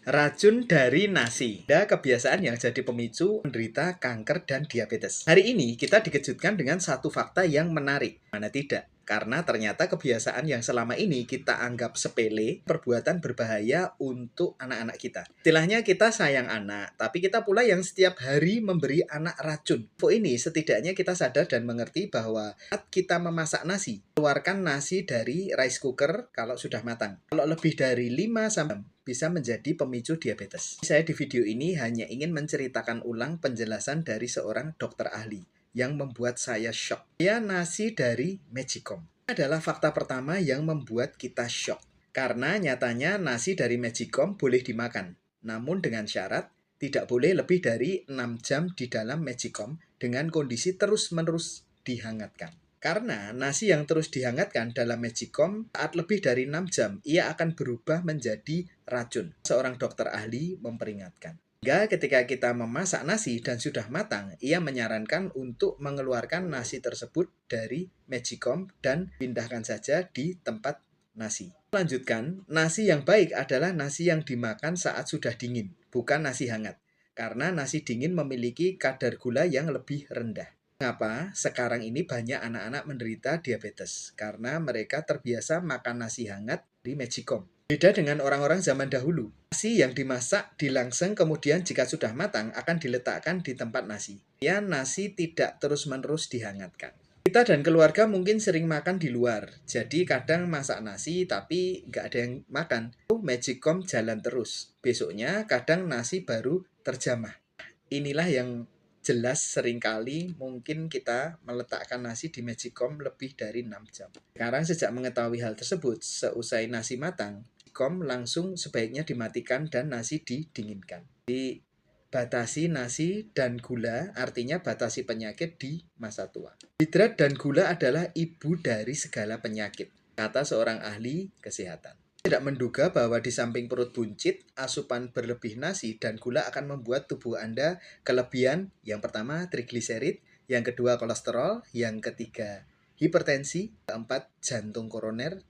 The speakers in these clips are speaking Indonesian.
Racun dari nasi. Ada kebiasaan yang jadi pemicu menderita kanker dan diabetes. Hari ini kita dikejutkan dengan satu fakta yang menarik. Mana tidak? Karena ternyata kebiasaan yang selama ini kita anggap sepele, perbuatan berbahaya untuk anak-anak kita. Istilahnya kita sayang anak, tapi kita pula yang setiap hari memberi anak racun. Info ini setidaknya kita sadar dan mengerti bahwa saat kita memasak nasi, keluarkan nasi dari rice cooker kalau sudah matang. Kalau lebih dari 5 sampai bisa menjadi pemicu diabetes. Saya di video ini hanya ingin menceritakan ulang penjelasan dari seorang dokter ahli yang membuat saya shock. Nasi dari Magicom. Ini adalah fakta pertama yang membuat kita shock. Karena nyatanya nasi dari Magicom boleh dimakan. Namun dengan syarat tidak boleh lebih dari 6 jam di dalam Magicom dengan kondisi terus-menerus dihangatkan. Karena nasi yang terus dihangatkan dalam Magicom saat lebih dari 6 jam, ia akan berubah menjadi racun. Seorang dokter ahli memperingatkan. Hingga ketika kita memasak nasi dan sudah matang, ia menyarankan untuk mengeluarkan nasi tersebut dari Magicom dan pindahkan saja di tempat nasi. Lanjutkan, nasi yang baik adalah nasi yang dimakan saat sudah dingin, bukan nasi hangat. Karena nasi dingin memiliki kadar gula yang lebih rendah. Mengapa sekarang ini banyak anak-anak menderita diabetes? Karena mereka terbiasa makan nasi hangat di Magicom. Beda dengan orang-orang zaman dahulu. Nasi yang dimasak dilangseng kemudian jika sudah matang akan diletakkan di tempat nasi. Nasi tidak terus-menerus dihangatkan. Kita dan keluarga mungkin sering makan di luar. Jadi kadang masak nasi tapi nggak ada yang makan. Magicom jalan terus. Besoknya kadang nasi baru terjamah. Inilah yang jelas seringkali mungkin kita meletakkan nasi di Magicom lebih dari 6 jam. Sekarang sejak mengetahui hal tersebut, seusai nasi matang, Magicom langsung sebaiknya dimatikan dan nasi didinginkan. Batasi nasi dan gula, artinya batasi penyakit di masa tua. Hidrat dan gula adalah ibu dari segala penyakit, kata seorang ahli kesehatan. Tidak menduga bahwa di samping perut buncit, asupan berlebih nasi dan gula akan membuat tubuh Anda kelebihan yang pertama trigliserid, yang kedua kolesterol, yang ketiga hipertensi, keempat jantung koroner,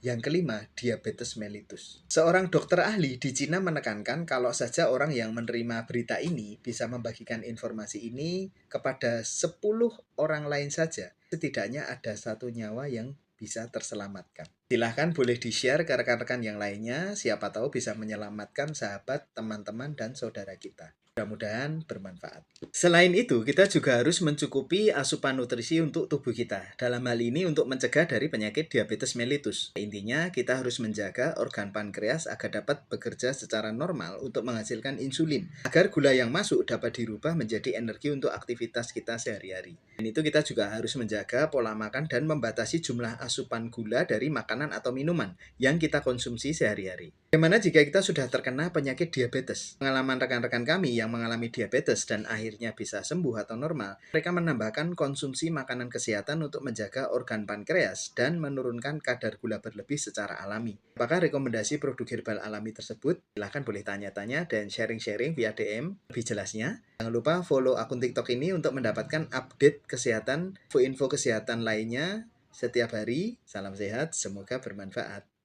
yang kelima diabetes mellitus. Seorang dokter ahli di Cina menekankan kalau saja orang yang menerima berita ini bisa membagikan informasi ini kepada 10 orang lain saja, setidaknya ada satu nyawa yang bisa terselamatkan. Silahkan boleh di-share ke rekan-rekan yang lainnya, siapa tahu bisa menyelamatkan sahabat, teman-teman, dan saudara kita. Mudah-mudahan bermanfaat. Selain itu, kita juga harus mencukupi asupan nutrisi untuk tubuh kita. Dalam hal ini untuk mencegah dari penyakit diabetes mellitus. Intinya, kita harus menjaga organ pankreas agar dapat bekerja secara normal untuk menghasilkan insulin. Agar gula yang masuk dapat dirubah menjadi energi untuk aktivitas kita sehari-hari. Dan itu kita juga harus menjaga pola makan dan membatasi jumlah asupan gula dari makanan atau minuman yang kita konsumsi sehari-hari. Bagaimana jika kita sudah terkena penyakit diabetes? Pengalaman rekan-rekan kami yang mengalami diabetes dan akhirnya bisa sembuh atau normal, mereka menambahkan konsumsi makanan kesehatan untuk menjaga organ pankreas dan menurunkan kadar gula berlebih secara alami. Apakah rekomendasi produk herbal alami tersebut? Silahkan boleh tanya-tanya dan sharing-sharing via DM lebih jelasnya. Jangan lupa follow akun TikTok ini untuk mendapatkan update kesehatan, info kesehatan lainnya setiap hari. Salam sehat, semoga bermanfaat.